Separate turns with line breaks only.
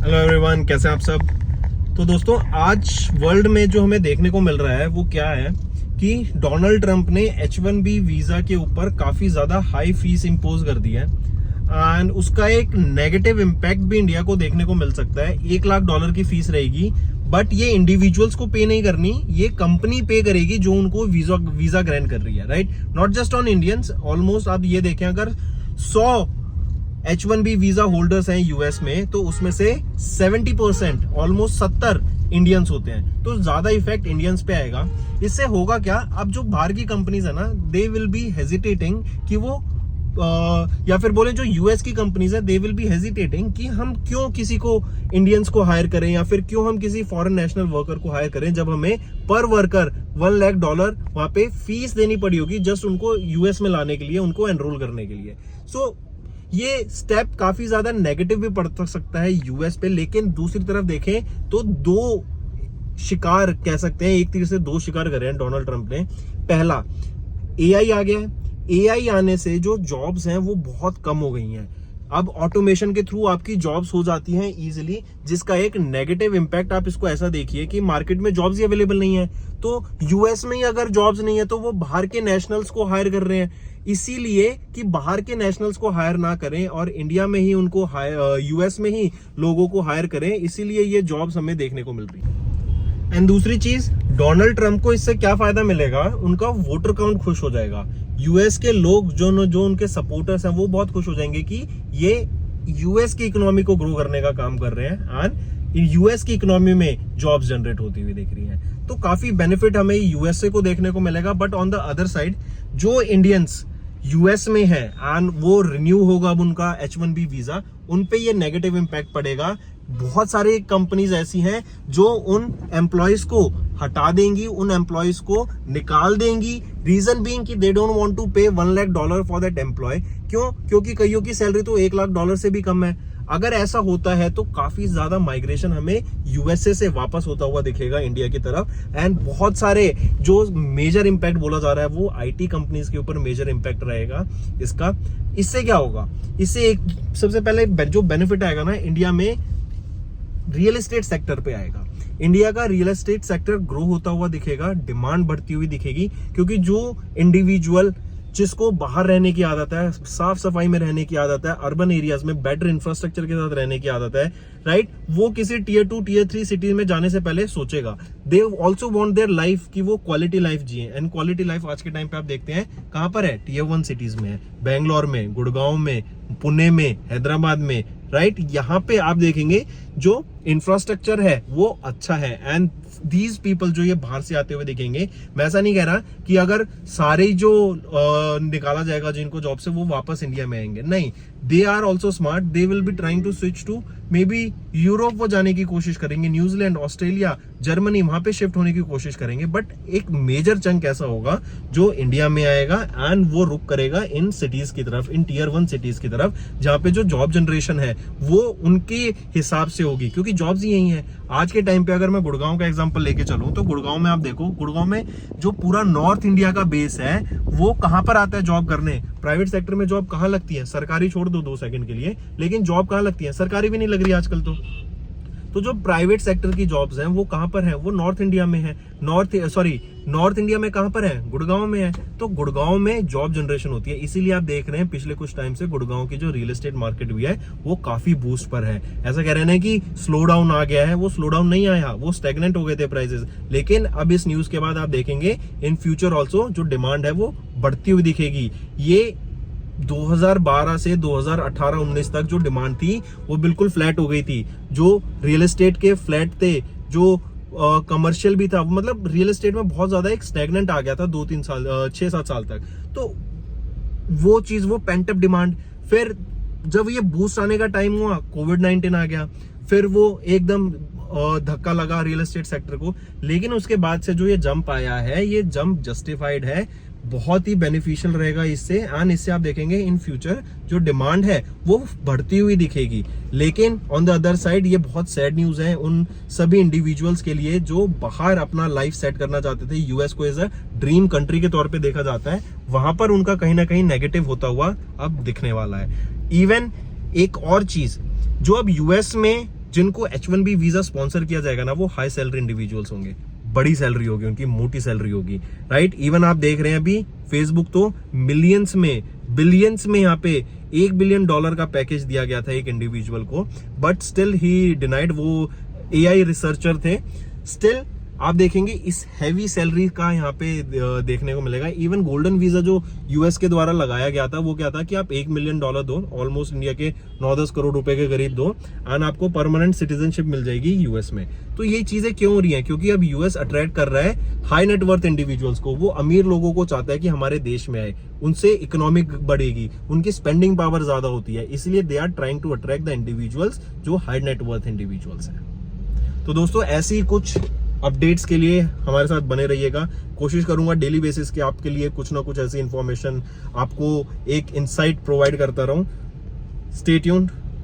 Hello everyone, कैसे हैं आप सब। तो दोस्तों, आज वर्ल्ड में जो हमें देखने को मिल रहा है वो क्या है कि डोनाल्ड ट्रंप ने H1B वीजा के ऊपर काफी ज्यादा हाई फीस इंपोज कर दी है एंड उसका एक नेगेटिव इम्पैक्ट भी इंडिया को देखने को मिल सकता है। $1 लाख की फीस रहेगी, बट ये इंडिविजुअल्स को पे नहीं करनी, ये कंपनी पे करेगी जो उनको वीजा ग्रांट कर रही है, right. Not just on Indians, almost आप ये देखें, अगर 100 H1B वीजा होल्डर्स हैं यूएस में तो उसमें से 70%, ऑलमोस्ट 70 इंडियंस होते हैं, तो ज्यादा इफेक्ट इंडियंस पे आएगा। इससे होगा क्या, अब जो बाहर की कंपनीज है ना, दे विल बी हेजिटेटिंग कि वो या फिर बोले जो यूएस की कंपनीज है, दे विल बी हेजिटेटिंग कि हम क्यों किसी को इंडियंस को हायर करें या फिर क्यों हम किसी फॉरेन नेशनल वर्कर को हायर करें, जब हमें पर वर्कर $1 लाख वहां पे फीस देनी पड़ी होगी जस्ट उनको यूएस में लाने के लिए, उनको एनरोल करने के लिए। सो ये स्टेप काफी ज्यादा नेगेटिव भी पड़ सकता है यूएस पे। लेकिन दूसरी तरफ देखें तो दो शिकार कह सकते हैं, एक तीर से दो शिकार करे हैं डोनाल्ड ट्रंप ने। पहला, एआई आ गया है। एआई आने से जो जॉब्स हैं वो बहुत कम हो गई हैं। अब ऑटोमेशन के थ्रू आपकी जॉब्स हो जाती हैं इजीली, जिसका एक नेगेटिव इंपैक्ट आप इसको ऐसा देखिए कि मार्केट में जॉब्स ही अवेलेबल नहीं है। तो यूएस में ही अगर जॉब्स नहीं है तो वो बाहर के नेशनल्स को हायर कर रहे हैं, इसीलिए कि बाहर के नेशनल्स को हायर ना करें और इंडिया में ही उनको यूएस में ही लोगों को हायर करें, इसीलिए ये जॉब्स हमें देखने को मिल रही है। एंड दूसरी चीज, डोनाल्ड ट्रंप को इससे क्या फायदा मिलेगा, उनका वोटर काउंट खुश हो जाएगा। यूएस के लोग जो उनके सपोर्टर्स हैं वो बहुत खुश हो जाएंगे कि ये यूएस की इकोनॉमी को ग्रो करने का काम कर रहे हैं एंड यूएस की इकोनॉमी में जॉब्स जनरेट होती हुई दिख रही है। तो काफी बेनिफिट हमें यूएसए को देखने को मिलेगा। But on the other side, जो इंडियंस यूएस में है एंड वो रिन्यू होगा अब उनका H1B वीजा, उन पे ये नेगेटिव इंपैक्ट पड़ेगा। बहुत सारे कंपनीज ऐसी हैं जो उन एम्प्लॉयज को हटा देंगी, उन एम्प्लॉयज को निकाल देंगी, रीजन बीइंग कि दे डोंट वांट टू पे $1 लाख फॉर दैट एम्प्लॉय। क्यों? क्योंकि कईयों की सैलरी तो $1 लाख से भी कम है। अगर ऐसा होता है तो काफी ज्यादा माइग्रेशन हमें यूएसए से वापस होता हुआ दिखेगा इंडिया की तरफ। एंड बहुत सारे जो मेजर इंपैक्ट बोला जा रहा है वो आईटी कंपनीज के ऊपर मेजर इंपैक्ट रहेगा इसका। इससे क्या होगा, इससे एक सबसे पहले जो बेनिफिट आएगा ना, इंडिया में रियल एस्टेट सेक्टर पे आएगा। इंडिया का रियल एस्टेट सेक्टर ग्रो होता हुआ दिखेगा, डिमांड बढ़ती हुई दिखेगी, क्योंकि जो इंडिविजुअल जिसको बाहर रहने की आदत है, साफ सफाई में रहने की आदत है, अर्बन एरियाज में बेटर इंफ्रास्ट्रक्चर के साथ रहने की आदत है, राइट, वो किसी Tier 2 Tier 3 सिटीज में जाने से पहले सोचेगा। They also want their life कि वो क्वालिटी लाइफ जिए। एंड क्वालिटी लाइफ आज के टाइम पे आप देखते हैं कहां पर है, Tier 1 सिटीज में है, बेंगलोर में, गुड़गांव में, पुणे में, हैदराबाद में, राइट। यहाँ पे आप देखेंगे जो इंफ्रास्ट्रक्चर है वो अच्छा है। एंड दीज पीपल जो ये बाहर से आते हुए देखेंगे, मैं ऐसा नहीं कह रहा कि अगर सारे जो निकाला जाएगा जिनको जॉब से वो वापस इंडिया में आएंगे, नहीं, they are also smart, they will be trying to switch to maybe Europe, वो जाने की कोशिश करेंगे, न्यूजीलैंड, ऑस्ट्रेलिया, जर्मनी, वहां पे शिफ्ट होने की कोशिश करेंगे। बट एक मेजर चंक ऐसा होगा जो इंडिया में आएगा एंड वो रुक करेगा इन सिटीज की तरफ, इन Tier 1 सिटीज की तरफ, जहां पे जो जॉब जनरेशन है वो उनके हिसाब से होगी, क्योंकि जॉब्स ही यही है। आज के टाइम पे अगर मैं गुड़गांव का एग्जांपल लेके चलूं तो गुड़गांव में आप देखो, गुड़गांव में जो पूरा नॉर्थ इंडिया का बेस है वो कहां पर आता है जॉब करने, प्राइवेट सेक्टर में जॉब कहां लगती है, सरकारी छोड़ दो 2 सेकंड के लिए, लेकिन जॉब कहां लगती है, सरकारी भी नहीं लग रही आजकल। तो जो प्राइवेट सेक्टर की जॉब्स हैं वो कहां पर हैं, वो नॉर्थ इंडिया में है। नॉर्थ इंडिया में कहां पर है, गुड़गांव में है। तो गुड़गांव में जॉब जनरेशन होती है, इसीलिए आप देख रहे हैं पिछले कुछ टाइम से गुड़गांव की जो रियल एस्टेट मार्केट भी है वो काफी बूस्ट पर है। ऐसा कह रहे हैं कि स्लो डाउन आ गया है, वो स्लो डाउन नहीं आया, वो स्टैग्नेंट हो गए थे प्राइसेस। लेकिन अब इस न्यूज के बाद आप देखेंगे इन फ्यूचर ऑल्सो जो डिमांड है वो बढ़ती हुई दिखेगी। ये 2012 से 2018-19 तक जो डिमांड थी वो बिल्कुल फ्लैट हो गई थी। जो रियल एस्टेट के फ्लैट थे, जो कमर्शियल भी था, मतलब रियल एस्टेट में बहुत ज्यादा एक स्टैग्नेंट आ गया था 2-3 साल, 6-7 साल तक। तो वो चीज, वो पेंट अप डिमांड, फिर जब ये बूस्ट आने का टाइम हुआ, कोविड-19 आ गया, फिर वो एकदम धक्का लगा रियल एस्टेट सेक्टर को। लेकिन उसके बाद से जो ये जंप आया है, ये जंप जस्टिफाइड है, बहुत ही बेनिफिशियल रहेगा इससे। एंड इससे आप देखेंगे इन फ्यूचर जो डिमांड है वो बढ़ती हुई दिखेगी। लेकिन ऑन द अदर साइड ये बहुत सैड न्यूज है उन सभी इंडिविजुअल्स के लिए जो बाहर अपना लाइफ सेट करना चाहते थे। यूएस को एज अ ड्रीम कंट्री के तौर पे देखा जाता है, वहां पर उनका कहीं ना कहीं नेगेटिव होता हुआ अब दिखने वाला है। इवन एक और चीज, जो अब यूएस में जिनको H1B वीजा स्पॉन्सर किया जाएगा ना, वो हाई सैलरी इंडिविजुअल्स होंगे, बड़ी सैलरी होगी उनकी, मोटी सैलरी होगी, राइट। इवन आप देख रहे हैं अभी फेसबुक तो बिलियंस में यहाँ पे $1 बिलियन का पैकेज दिया गया था एक इंडिविजुअल को, बट स्टिल ही डिनाइड। वो AI रिसर्चर थे। स्टिल आप देखेंगे इस हैवी सैलरी का यहाँ पे देखने को मिलेगा। इवन गोल्डन वीजा जो यूएस के द्वारा लगाया गया था, वो क्या था कि आप $1 मिलियन दो, ऑलमोस्ट इंडिया के 9-10 करोड़ रुपए के करीब दो, एंड आपको परमानेंट सिटीजनशिप मिल जाएगी यूएस में। तो ये चीजें क्यों हो रही हैं? क्योंकि अब यूएस अट्रैक्ट कर रहा है हाई नेटवर्थ इंडिविजुअल्स को। वो अमीर लोगों को चाहता है कि हमारे देश में आए, उनसे इकोनॉमिक बढ़ेगी, उनकी स्पेंडिंग पावर ज्यादा होती है, इसलिए they are trying to attract the individuals जो हाई नेटवर्थ इंडिविजुअल्स हैं। तो दोस्तों ऐसी कुछ अपडेट्स के लिए हमारे साथ बने रहिएगा। कोशिश करूंगा डेली बेसिस के आपके लिए कुछ ना कुछ ऐसी इंफॉर्मेशन, आपको एक इंसाइट प्रोवाइड करता रहूं। Stay tuned.